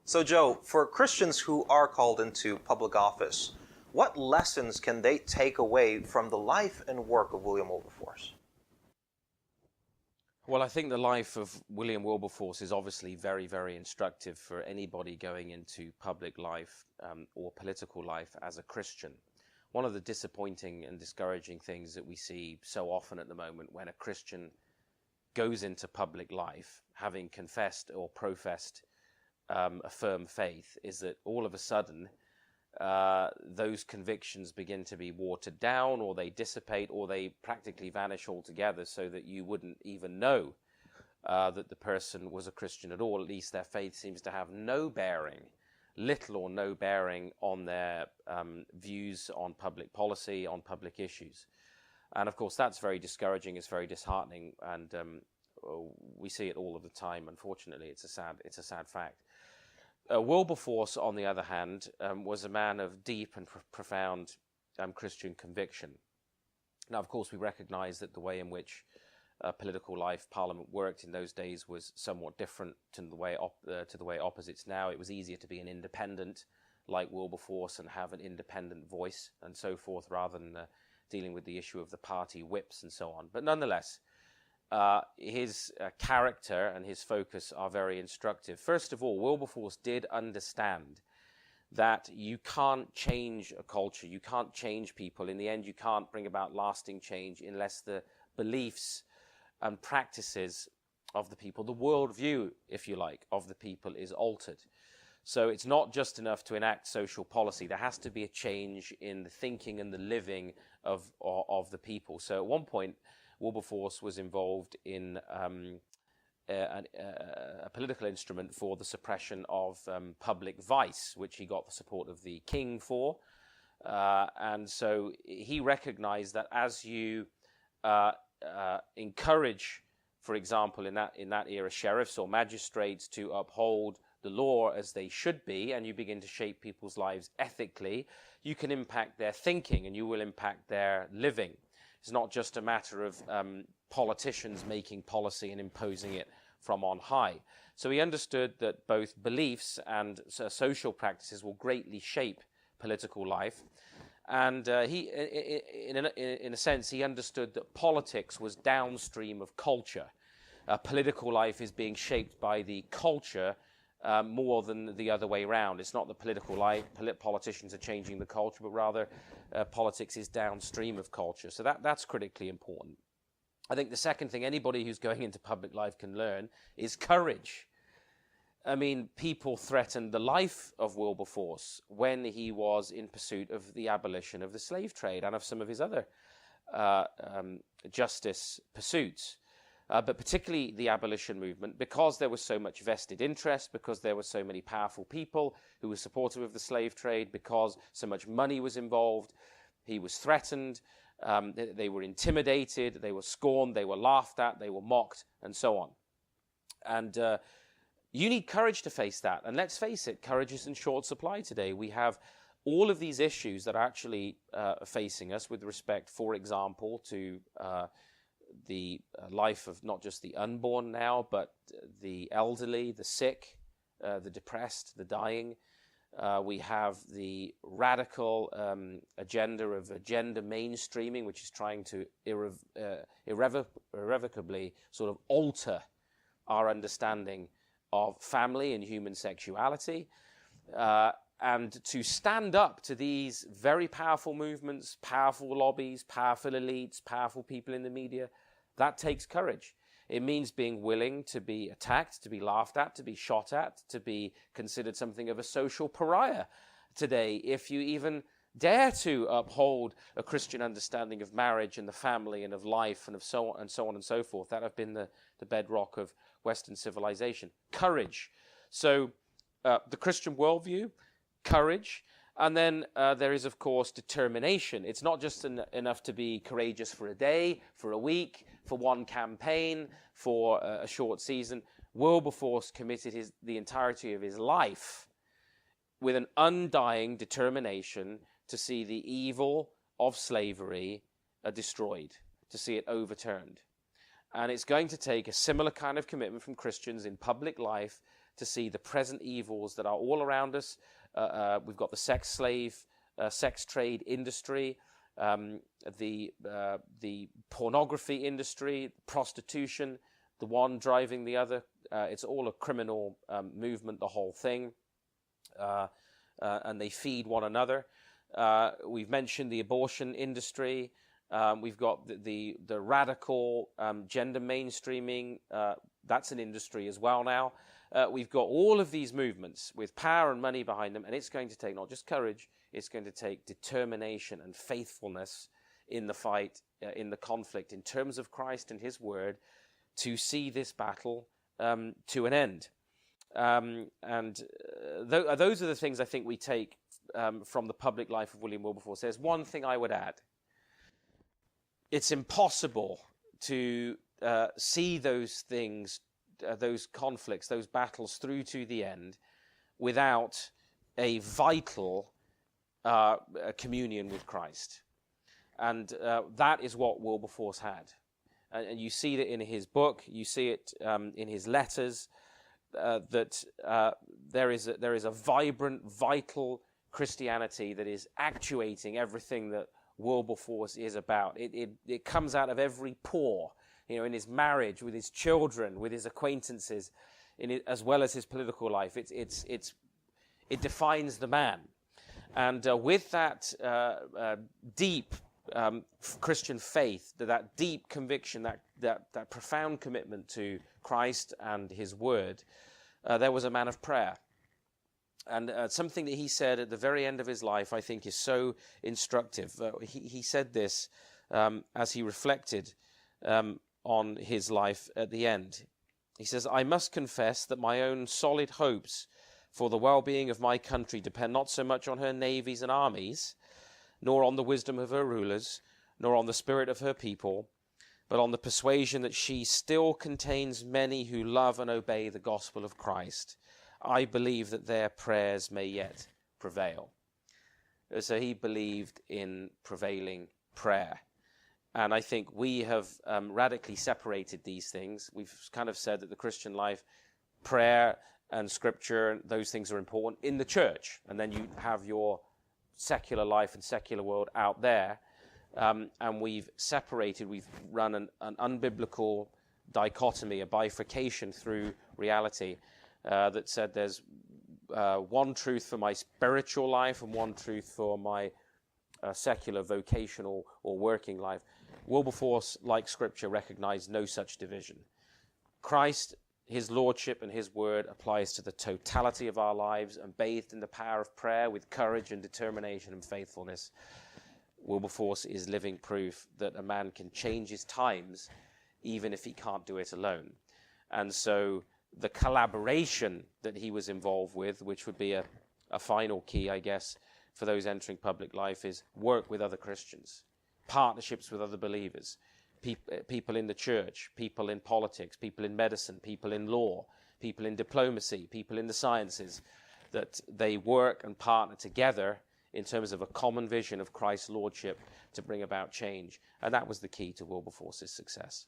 So, Joe, for Christians who are called into public office, what lessons can they take away from the life and work of William Wilberforce? Well, I think the life of William Wilberforce is obviously very, very instructive for anybody going into public life or political life as a Christian. One of the disappointing and discouraging things that we see so often at the moment when a Christian goes into public life, having confessed or professed a firm faith, is that all of a sudden those convictions begin to be watered down, or they dissipate, or they practically vanish altogether, so that you wouldn't even know that the person was a Christian at all. At least their faith seems to have no bearing, little or no bearing on their views on public policy, on public issues. And of course that's very discouraging, it's very disheartening, and we see it all of the time. Unfortunately, it's a sad fact. Wilberforce, on the other hand, was a man of deep and profound Christian conviction. Now, of course, we recognize that the way in which political life, Parliament worked in those days was somewhat different to the way it opposites now. It was easier to be an independent like Wilberforce and have an independent voice and so forth, rather than dealing with the issue of the party whips and so on. But nonetheless, his character and his focus are very instructive. First of all, Wilberforce did understand that you can't change a culture, you can't change people. In the end, you can't bring about lasting change unless the beliefs and practices of the people, the worldview, if you like, of the people is altered. So it's not just enough to enact social policy. There has to be a change in the thinking and the living of the people. So at one point, Wilberforce was involved in a political instrument for the suppression of public vice, which he got the support of the king for. And so he recognized that as you encourage, for example, in that era, sheriffs or magistrates to uphold the law as they should be, and you begin to shape people's lives ethically, you can impact their thinking and you will impact their living. It's not just a matter of politicians making policy and imposing it from on high. So he understood that both beliefs and social practices will greatly shape political life. And he, in a sense, he understood that politics was downstream of culture. Political life is being shaped by the culture more than the other way around. It's not the politicians are changing the culture, but rather politics is downstream of culture. So that's critically important. I think the second thing anybody who's going into public life can learn is courage. I mean, people threatened the life of Wilberforce when he was in pursuit of the abolition of the slave trade and of some of his other justice pursuits. But particularly the abolition movement, because there was so much vested interest, because there were so many powerful people who were supportive of the slave trade, because so much money was involved, he was threatened, they were intimidated, they were scorned, they were laughed at, they were mocked, and so on. And you need courage to face that. And let's face it, courage is in short supply today. We have all of these issues that are actually facing us with respect, for example, to the life of not just the unborn now, but the elderly, the sick, the depressed, the dying. We have the radical agenda of gender mainstreaming, which is trying to irrevocably sort of alter our understanding of family and human sexuality. And to stand up to these very powerful movements, powerful lobbies, powerful elites, powerful people in the media, that takes courage. It means being willing to be attacked, to be laughed at, to be shot at, to be considered something of a social pariah today if you even dare to uphold a Christian understanding of marriage and the family and of life and of so on and so on and so forth. That have been the bedrock of Western civilization. Courage. So the Christian worldview, courage, and then there is, of course, determination. It's not just enough to be courageous for a day, for a week, for one campaign, for a short season. Wilberforce committed the entirety of his life with an undying determination to see the evil of slavery destroyed, to see it overturned. And it's going to take a similar kind of commitment from Christians in public life to see the present evils that are all around us. We've got the sex slave, sex trade industry, the pornography industry, prostitution, the one driving the other. It's all a criminal movement, the whole thing, and they feed one another. We've mentioned the abortion industry. We've got the radical gender mainstreaming. That's an industry as well now. We've got all of these movements with power and money behind them, and it's going to take not just courage, it's going to take determination and faithfulness in the fight, in the conflict, in terms of Christ and his word, to see this battle to an end. Those are the things I think we take from the public life of William Wilberforce. There's one thing I would add. It's impossible to see those things, those conflicts, those battles through to the end without a vital communion with Christ. And that is what Wilberforce had. And you see that in his book, you see it in his letters, that there is a vibrant, vital Christianity that is actuating everything that Wilberforce is about. It comes out of every pore, in his marriage, with his children, with his acquaintances, as well as his political life. It defines the man. And with that deep Christian faith, that deep conviction, that profound commitment to Christ and his word, there was a man of prayer. And something that he said at the very end of his life, I think, is so instructive. He said this as he reflected on his life at the end. He says, "I must confess that my own solid hopes for the well-being of my country depend not so much on her navies and armies, nor on the wisdom of her rulers, nor on the spirit of her people, but on the persuasion that she still contains many who love and obey the gospel of Christ. I believe that their prayers may yet prevail." So he believed in prevailing prayer. And I think we have radically separated these things. We've kind of said that the Christian life, prayer and scripture, those things are important in the church. And then you have your secular life and secular world out there. And we've separated, we've run an unbiblical dichotomy, a bifurcation through reality that said there's one truth for my spiritual life and one truth for my secular, vocational, or working life. Wilberforce, like Scripture, recognized no such division. Christ, his lordship and his word applies to the totality of our lives, and bathed in the power of prayer with courage and determination and faithfulness, Wilberforce is living proof that a man can change his times even if he can't do it alone. And so the collaboration that he was involved with, which would be a final key, I guess, for those entering public life, is work with other Christians, partnerships with other believers, people in the church, people in politics, people in medicine, people in law, people in diplomacy, people in the sciences, that they work and partner together in terms of a common vision of Christ's lordship to bring about change. And that was the key to Wilberforce's success.